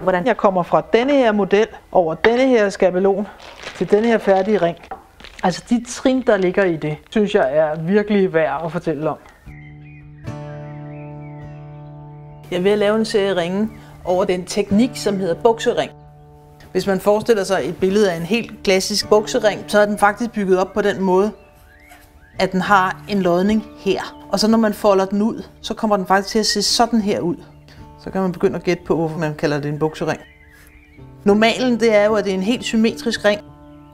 hvordan jeg kommer fra denne her model over denne her skabelon til denne her færdige ring. Altså de trin, der ligger i det, synes jeg er virkelig værd at fortælle om. Jeg vil lave en serie ringe over den teknik, som hedder buksering. Hvis man forestiller sig et billede af en helt klassisk buksering, så er den faktisk bygget op på den måde, at den har en lodning her. Og så når man folder den ud, så kommer den faktisk til at se sådan her ud. Så kan man begynde at gætte på, hvorfor man kalder det en buksering. Normalen det er jo, at det er en helt symmetrisk ring.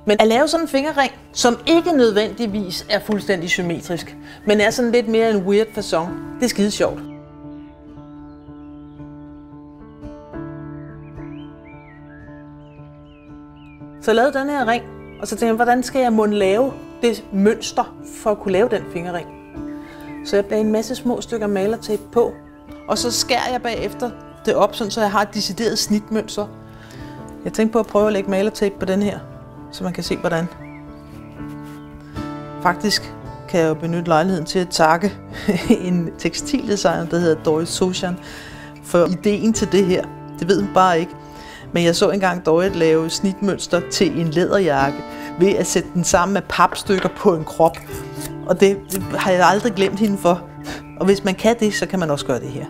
Men at lave sådan en fingerring, som ikke nødvendigvis er fuldstændig symmetrisk, men er sådan lidt mere en weird facon, det er skide sjovt. Så jeg lavede den her ring, og så tænkte jeg, hvordan skal jeg måtte lave det mønster for at kunne lave den fingerring? Så jeg lagde en masse små stykker malertape på, og så skærer jeg bagefter det op, så jeg har et decideret snitmønster. Jeg tænkte på at prøve at lægge malertape på den her, så man kan se hvordan. Faktisk kan jeg jo benytte lejligheden til at takke en tekstildesigner, der hedder Dorit Sosjan, for ideen til det her. Det ved hun bare ikke. Men jeg så engang Dorit lave snitmønster til en læderjakke ved at sætte den sammen med papstykker på en krop. Og det har jeg aldrig glemt hende for. Og hvis man kan det, så kan man også gøre det her.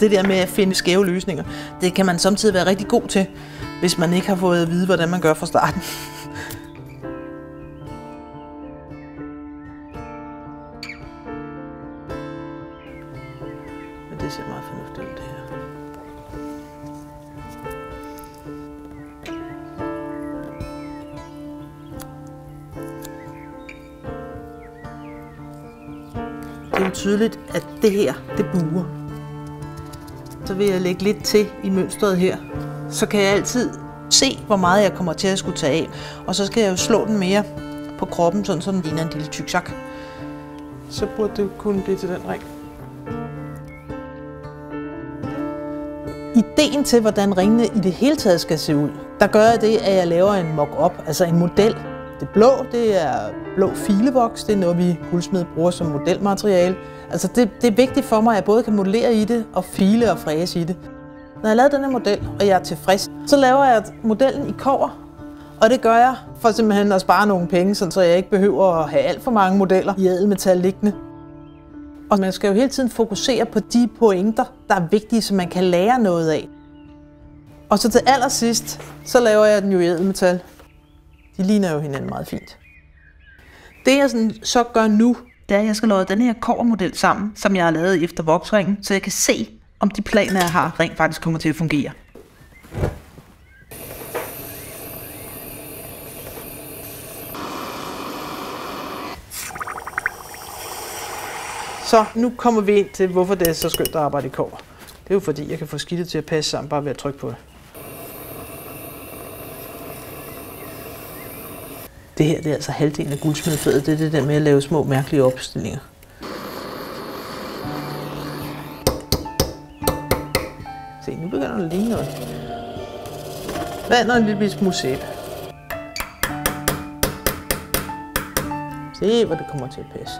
Det der med at finde skæve løsninger, det kan man samtidig være rigtig god til, hvis man ikke har fået at vide, hvordan man gør fra starten. Men det ser meget fornuftigt ud, det her. Det er jo tydeligt, at det her, det buer. Så vil jeg lægge lidt til i mønstret her. Så kan jeg altid se, hvor meget jeg kommer til at skulle tage af. Og så skal jeg jo slå den mere på kroppen, sådan så den ligner en lille tyksak. Så burde det kunne blive til den ring. Ideen til, hvordan ringene i det hele taget skal se ud, der gør jeg det, at jeg laver en mock-up, altså en model. Det blå, det er blå filevoks, det er noget, vi guldsmede bruger som modelmateriale. Altså det er vigtigt for mig, at jeg både kan modellere i det og file og fræse i det. Når jeg laver denne model, og jeg er tilfreds, så laver jeg modellen i kobber. Og det gør jeg for simpelthen at spare nogle penge, så jeg ikke behøver at have alt for mange modeller i ædelmetal liggende. Og man skal jo hele tiden fokusere på de pointer, der er vigtige, så man kan lære noget af. Og så til allersidst, så laver jeg den jo i ædelmetal. De ligner jo hinanden meget fint. Det jeg så gør nu, det er, at jeg skal lave den her kobbermodel sammen, som jeg har lavet efter voksringen, så jeg kan se, om de planer, jeg har, rent faktisk kommer til at fungere. Så nu kommer vi ind til, hvorfor det er så skønt at arbejde i kobber. Det er jo fordi, jeg kan få skidtet til at passe sammen bare ved at trykke på det. Det her det er altså halvdelen af guldsmedfaget. Det er det der med at lave små mærkelige opstillinger. Se, nu begynder det at ligne noget. Vand og en lille smule sæbe. Se, hvor det kommer til at passe.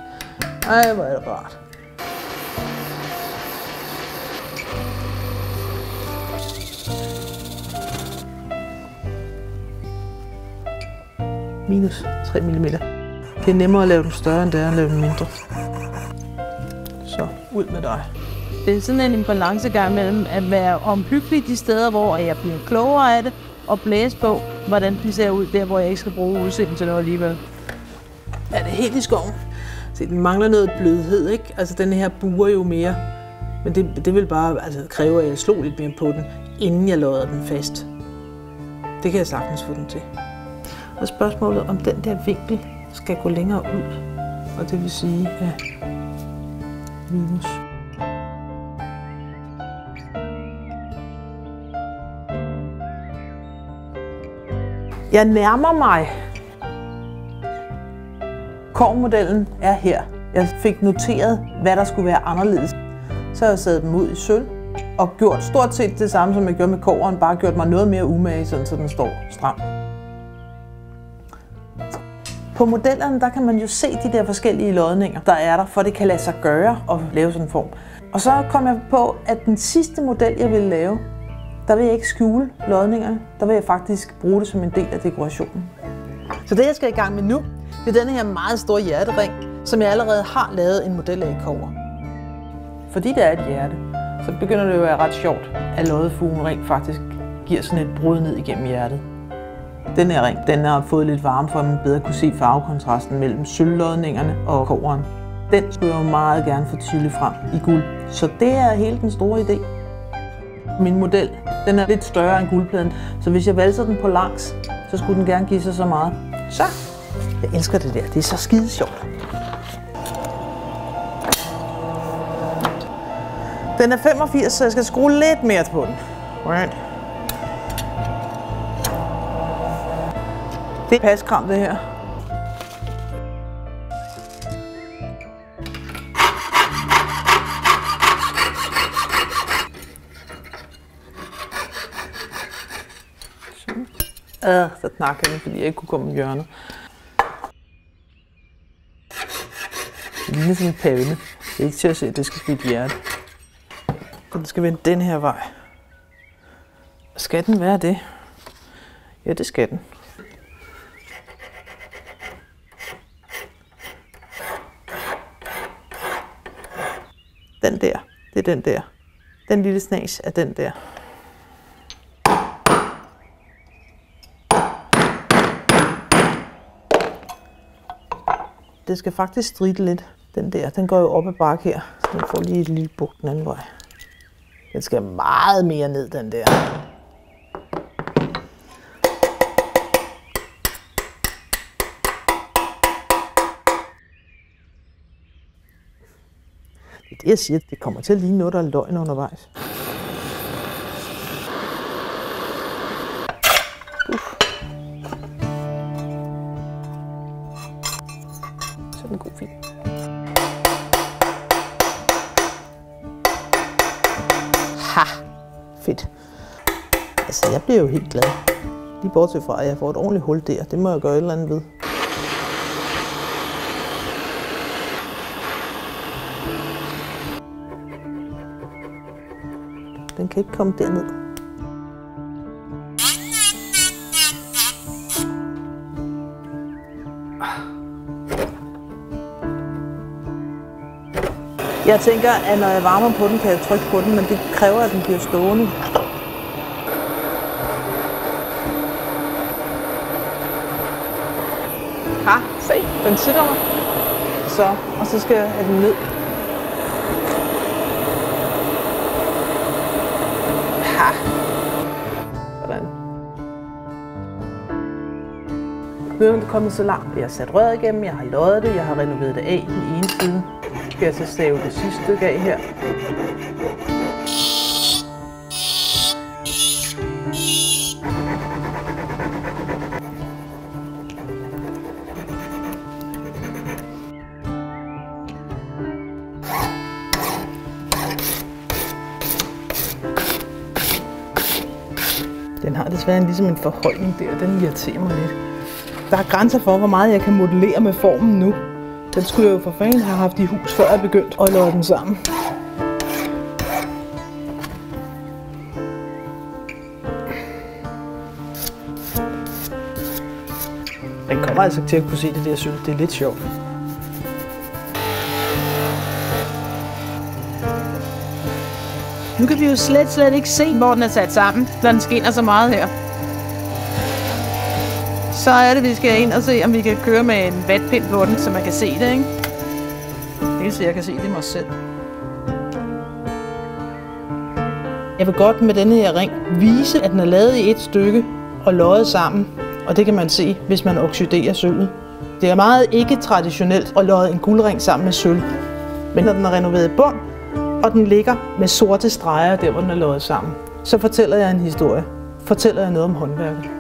Ej, hvor er det rart. Minus 3 mm. Det er nemmere at lave den større, end det er at lave den mindre. Så, ud med dig. Det er sådan en balancegang mellem at være omhyggelig de steder, hvor jeg bliver klogere af det, og blæse på, hvordan de ser ud der, hvor jeg ikke skal bruge udseende til noget alligevel. Er det helt i skoven? Se, den mangler noget blødhed, ikke? Altså, den her buer jo mere. Men det vil bare kræve, at jeg slår lidt mere på den, inden jeg lodder den fast. Det kan jeg sagtens få den til. Og spørgsmålet om den der vinkel skal gå længere ud, og det vil sige minus. Jeg nærmer mig. Kobbermodellen er her. Jeg fik noteret, hvad der skulle være anderledes. Så har jeg sat dem ud i sølv og gjort stort set det samme, som jeg gjorde med kobberen, bare gjort mig noget mere umage, sådan, så den står stram. På modellerne der kan man jo se de der forskellige lodninger, der er der, for det kan lade sig gøre at lave sådan en form. Og så kom jeg på, at den sidste model, jeg ville lave, der vil jeg ikke skjule lodningerne. Der vil jeg faktisk bruge det som en del af dekorationen. Så det, jeg skal i gang med nu, det er denne her meget store hjertering, som jeg allerede har lavet en model af i kobber. Fordi det er et hjerte, så begynder det jo at være ret sjovt, at loddefugen rent faktisk giver sådan et brud ned igennem hjertet. Den her ring, den har fået lidt varme, for at man bedre kunne se farvekontrasten mellem sølvlodningerne og kobberen. Den skulle jeg jo meget gerne få tydeligt frem i guld. Så det er hele den store idé. Min model, den er lidt større end guldpladen, så hvis jeg valser den på langs, så skulle den gerne give sig så meget. Så, jeg elsker det der, det er så skide sjovt. Den er 85, så jeg skal skrue lidt mere på den. Right. Det er paskram, det her. Så knakker den, fordi jeg ikke kunne komme i hjørnet. Det er sådan en pavne. Det er ikke til at se, at det skal blive et hjerte. Så den skal vende den her vej. Skal den være det? Ja, det skal den. Den der, det er den der. Den lille snas er den der. Det skal faktisk stritte lidt, den der. Den går jo op ad bakke her, så den får lige et lille buk den anden vej. Den skal meget mere ned, den der. Det er det, jeg siger, det kommer til at ligne noget, der er løgn undervejs. Sådan en god film. Ha! Fedt. Altså, jeg bliver jo helt glad. Lige bortset fra, at jeg får et ordentligt hul der. Det må jeg gøre et eller andet ved. Den kan ikke komme derned. Jeg tænker, at når jeg varmer på den, kan jeg trykke på den, men det kræver, at den bliver stående. Ha, se, den sidder der. Så, og så skal jeg have den ned. Ha. Sådan. Nu er det kommet så langt. Jeg har sat røret igennem, jeg har loddet det, jeg har renoveret det af i den ene side. Skal jeg så stave det sidste stykke af her. Den har desværre ligesom en forhøjning der, den irriterer mig lidt. Der er grænser for, hvor meget jeg kan modellere med formen nu. Den skulle jeg jo for fanden have haft i hus, før jeg begyndte at lodde den sammen. Den kommer altså til at kunne se det der, jeg synes, det er lidt sjovt. Nu kan vi jo slet ikke se, hvor den er sat sammen, når den skinner så meget her. Så er det, vi skal ind og se, om vi kan køre med en vatpind på den, så man kan se det, ikke? Det eneste, jeg kan se, det er mig selv. Jeg vil godt med denne her ring vise, at den er lavet i et stykke og loddet sammen. Og det kan man se, hvis man oxiderer sølvet. Det er meget ikke traditionelt at lodde en guldring sammen med sølv. Men når den er renoveret i bund, og den ligger med sorte streger der, hvor den er loddet sammen, så fortæller jeg en historie. Fortæller jeg noget om håndværket.